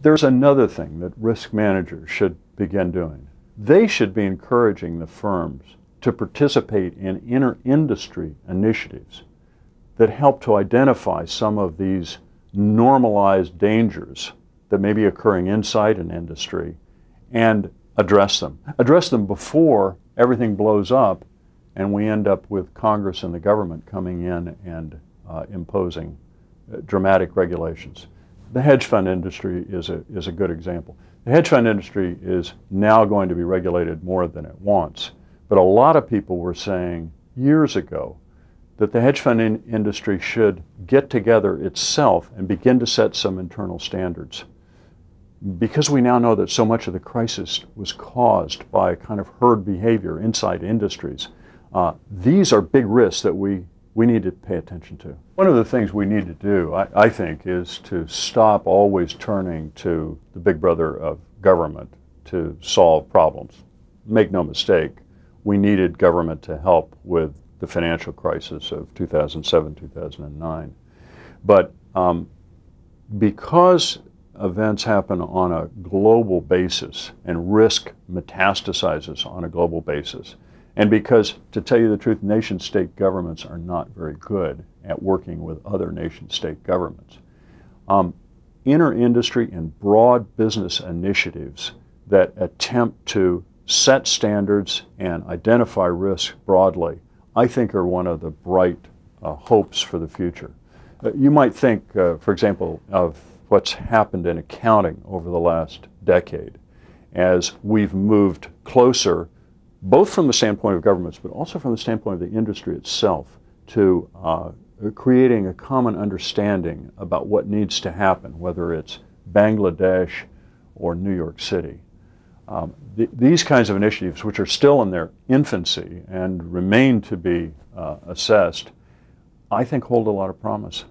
There's another thing that risk managers should begin doing. They should be encouraging the firms to participate in inter-industry initiatives that help to identify some of these normalized dangers that may be occurring inside an industry and address them. Address them before everything blows up and we end up with Congress and the government coming in and imposing dramatic regulations. The hedge fund industry is a good example. The hedge fund industry is now going to be regulated more than it wants, but a lot of people were saying years ago that the hedge fund industry should get together itself and begin to set some internal standards. Because we now know that so much of the crisis was caused by kind of herd behavior inside industries, these are big risks that we need to pay attention to. One of the things we need to do, I think, is to stop always turning to the big brother of government to solve problems. Make no mistake, we needed government to help with the financial crisis of 2007, 2009. But because events happen on a global basis and risk metastasizes on a global basis, and because, to tell you the truth, nation-state governments are not very good at working with other nation-state governments, inter-industry and broad business initiatives that attempt to set standards and identify risk broadly, I think are one of the bright hopes for the future. You might think, for example, of what's happened in accounting over the last decade as we've moved closer, both from the standpoint of governments, but also from the standpoint of the industry itself, to creating a common understanding about what needs to happen, whether it's Bangladesh or New York City. These kinds of initiatives, which are still in their infancy and remain to be assessed, I think hold a lot of promise.